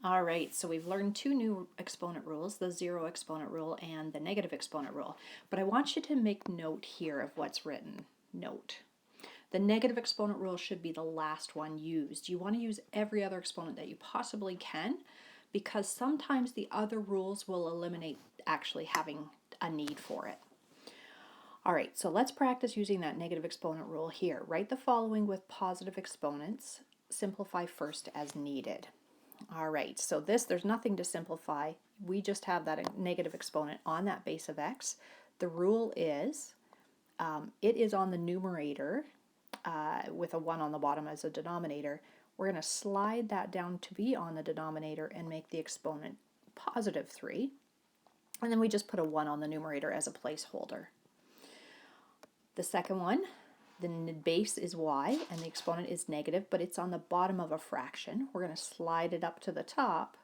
All right, so we've learned two new exponent rules, the zero exponent rule and the negative exponent rule. But I want you to make note here of what's written. Note. The negative exponent rule should be the last one used. You want to use every other exponent that you possibly can, because sometimes the other rules will eliminate actually having a need for it. All right, so let's practice using that negative exponent rule here. Write the following with positive exponents. Simplify first as needed. All right, so there's nothing to simplify. We just have that negative exponent on that base of x. The rule is, it is on the numerator with a 1 on the bottom as a denominator. We're going to slide that down to be on the denominator and make the exponent positive 3. And then we just put a 1 on the numerator as a placeholder. The second one, the base is y and the exponent is negative, but it's on the bottom of a fraction. We're going to slide it up to the top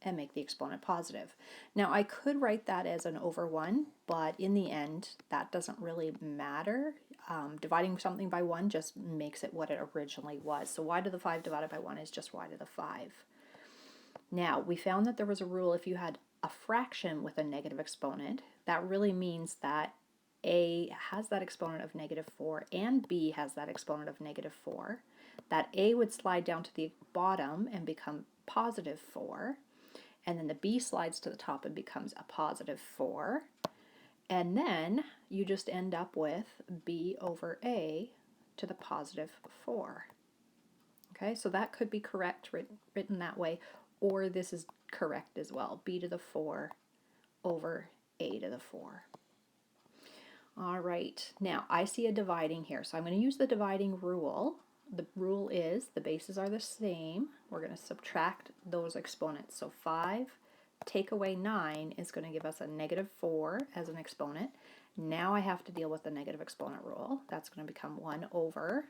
and make the exponent positive. Now I could write that as an over 1, but in the end that doesn't really matter. Dividing something by 1 just makes it what it originally was. So y to the 5 divided by 1 is just y to the 5. Now we found that there was a rule if you had a fraction with a negative exponent, that really means that a has that exponent of negative 4 and b has that exponent of negative 4. That a would slide down to the bottom and become positive 4, and then the b slides to the top and becomes a positive 4, and then you just end up with b over a to the positive 4. Okay, so that could be correct written that way, or this is correct as well, b to the 4 over a to the 4. All right, now I see a dividing here, so I'm going to use the dividing rule. The rule is the bases are the same. We're going to subtract those exponents. So 5 take away 9 is going to give us a negative 4 as an exponent. Now I have to deal with the negative exponent rule. That's going to become 1 over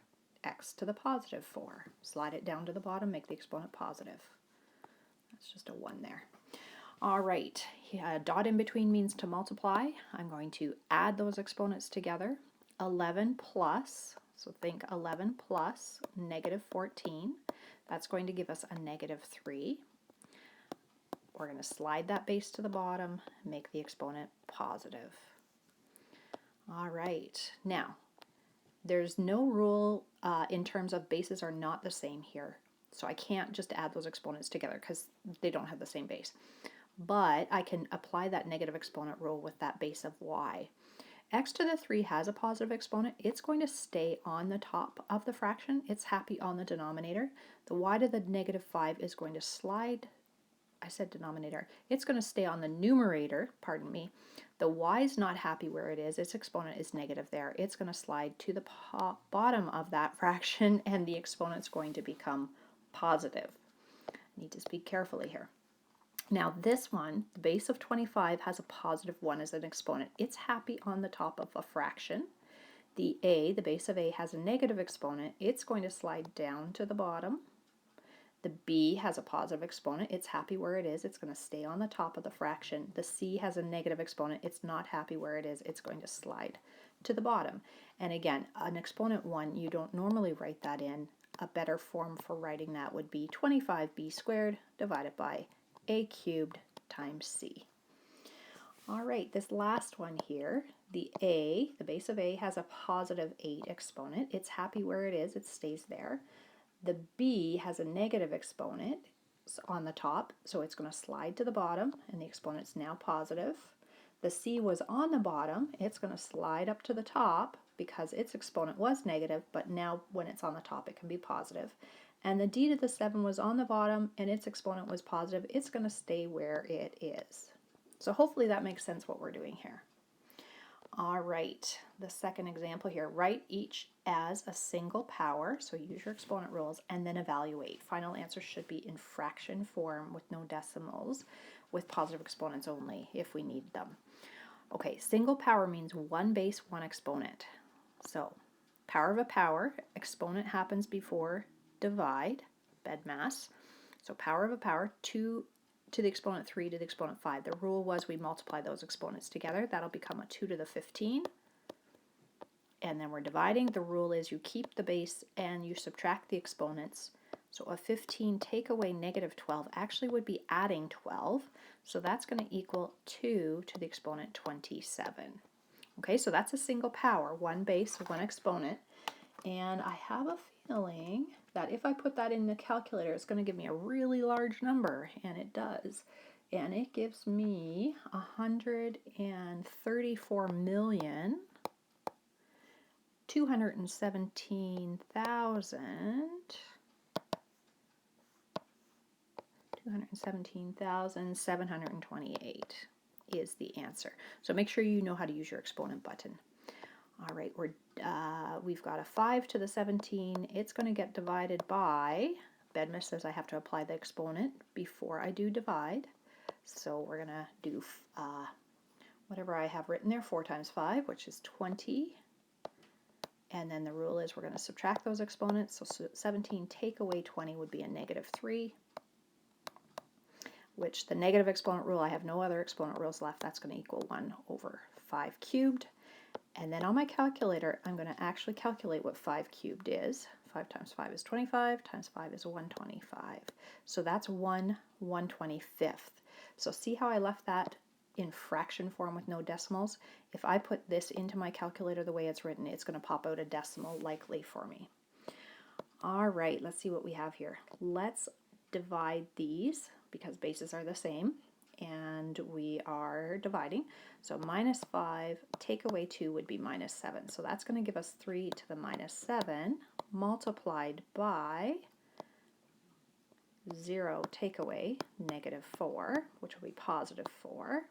x to the positive 4. Slide it down to the bottom, make the exponent positive. That's just a 1 there. All right, dot in between means to multiply. I'm going to add those exponents together. 11 plus, so think 11 plus negative 14. That's going to give us a negative 3. We're going to slide that base to the bottom, make the exponent positive. All right, now there's no rule in terms of bases are not the same here. So I can't just add those exponents together because they don't have the same base. But I can apply that negative exponent rule with that base of y. X to the 3 has a positive exponent. It's going to stay on the top of the fraction. It's happy on the denominator. The y to the negative 5 is going to slide, I said denominator, it's going to stay on the numerator, pardon me. The y is not happy where it is. Its exponent is negative there. It's going to slide to the bottom of that fraction and the exponent's going to become positive. I need to speak carefully here. Now this one, the base of 25 has a positive 1 as an exponent. It's happy on the top of a fraction. The base of a, has a negative exponent. It's going to slide down to the bottom. The b has a positive exponent. It's happy where it is. It's going to stay on the top of the fraction. The c has a negative exponent. It's not happy where it is. It's going to slide to the bottom. And again, an exponent 1, you don't normally write that in. A better form for writing that would be 25b squared divided by a cubed times c. All right, this last one here, the base of a has a positive 8 exponent. It's happy where it is, it stays there. The b has a negative exponent on the top, so it's going to slide to the bottom, and the exponent's now positive. The c was on the bottom, it's going to slide up to the top because its exponent was negative, but now when it's on the top it can be positive. And the d to the 7 was on the bottom and its exponent was positive. It's going to stay where it is. So hopefully that makes sense what we're doing here. All right, the second example here, write each as a single power, so use your exponent rules, and then evaluate. Final answer should be in fraction form with no decimals, with positive exponents only if we need them. Okay, single power means one base, one exponent. So power of a power, exponent happens before divide, BEDMAS. So power of a power, 2 to the exponent 3 to the exponent 5. The rule was we multiply those exponents together. That'll become a 2 to the 15. And then we're dividing. The rule is you keep the base and you subtract the exponents. So a 15 take away negative 12 actually would be adding 12. So that's going to equal 2 to the exponent 27. Okay, so that's a single power, one base, one exponent. And I have a feeling that if I put that in the calculator, it's going to give me a really large number, and it does. And it gives me 217,728 is the answer. So make sure you know how to use your exponent button. All right, we've got a 5 to the 17. It's going to get divided by, Bedmiss says I have to apply the exponent before I do divide. So we're going to do whatever I have written there, 4 times 5, which is 20. And then the rule is we're going to subtract those exponents. So 17 take away 20 would be a negative 3, which the negative exponent rule, I have no other exponent rules left. That's going to equal 1 over 5 cubed. And then on my calculator, I'm going to actually calculate what 5 cubed is. 5 times 5 is 25, times 5 is 125. So that's 1/125th. So see how I left that in fraction form with no decimals? If I put this into my calculator the way it's written, it's going to pop out a decimal likely for me. All right, let's see what we have here. Let's divide these because bases are the same. And we are dividing. So minus 5 take away 2 would be minus 7. So that's going to give us 3 to the minus 7 multiplied by 0 take away negative 4, which will be positive 4.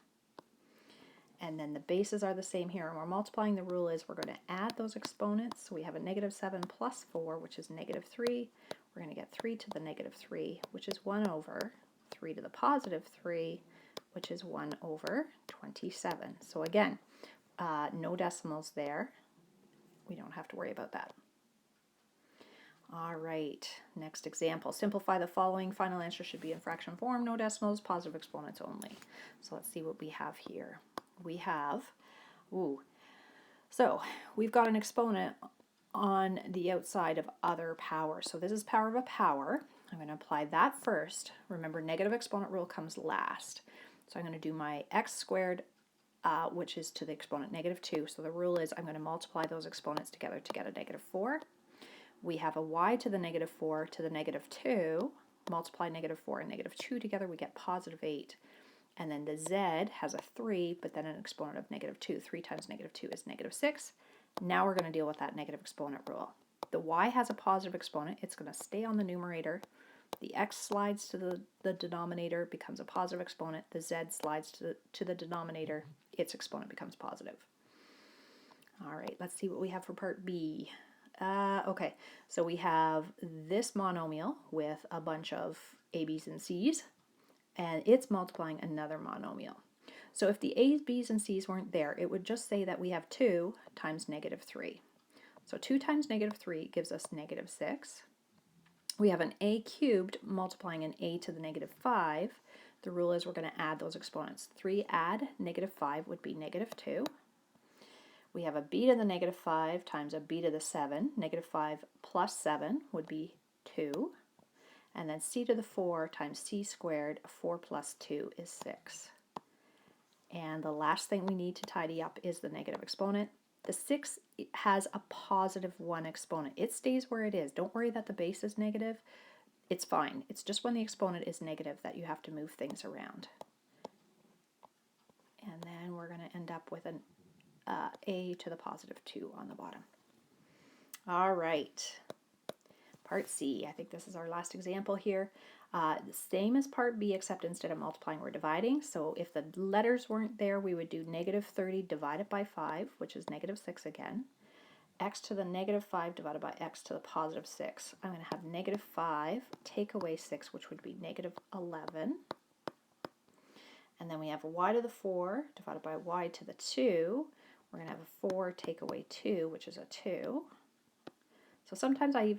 And then the bases are the same here. And we're multiplying. The rule is we're going to add those exponents. So we have a negative 7 plus 4, which is negative 3. We're going to get 3 to the negative 3, which is 1 over 3 to the positive 3, which is 1 over 27. So again, no decimals there. We don't have to worry about that. All right, next example. Simplify the following. Final answer should be in fraction form, no decimals, positive exponents only. So let's see what we have here. We have, so we've got an exponent on the outside of other power. So this is power of a power. I'm going to apply that first. Remember, negative exponent rule comes last. So I'm going to do my x squared, which is to the exponent negative 2. So the rule is I'm going to multiply those exponents together to get a negative 4. We have a y to the negative 4 to the negative 2. Multiply negative 4 and negative 2 together, we get positive 8. And then the z has a 3, but then an exponent of negative 2. 3 times negative 2 is negative 6. Now we're going to deal with that negative exponent rule. The y has a positive exponent. It's going to stay on the numerator. The x slides to the denominator, becomes a positive exponent. The z slides to the denominator. Its exponent becomes positive. All right, let's see what we have for part B. Okay, so we have this monomial with a bunch of a, b's, and c's, and it's multiplying another monomial. So if the a's, b's, and c's weren't there, it would just say that we have 2 times negative 3. So 2 times negative 3 gives us negative 6. We have an a cubed multiplying an a to the negative 5. The rule is we're going to add those exponents. 3 add negative 5 would be negative 2. We have a b to the negative 5 times a b to the 7. Negative 5 plus 7 would be 2. And then c to the 4 times c squared, 4 plus 2 is 6. And the last thing we need to tidy up is the negative exponent. The 6 has a positive 1 exponent. It stays where it is. Don't worry that the base is negative. It's fine. It's just when the exponent is negative that you have to move things around. And then we're going to end up with an a to the positive 2 on the bottom. All right. Part C. I think this is our last example here. The same as part B, except instead of multiplying, we're dividing. So if the letters weren't there, we would do negative 30 divided by 5, which is negative 6 again. X to the negative 5 divided by x to the positive 6. I'm going to have negative 5 take away 6, which would be negative 11. And then we have y to the 4 divided by y to the 2. We're going to have a 4 take away 2, which is a 2. So sometimes I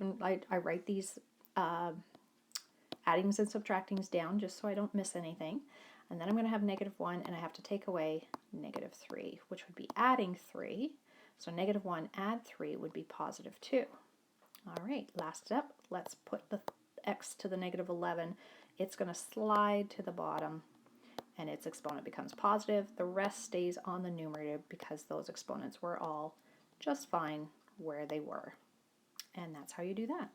write these addings and subtractings down just so I don't miss anything. And then I'm going to have negative 1, and I have to take away negative 3, which would be adding 3. So negative 1 add 3 would be positive 2. All right, last step. Let's put the x to the negative 11, it's going to slide to the bottom and its exponent becomes positive. The rest stays on the numerator because those exponents were all just fine where they were. And that's how you do that.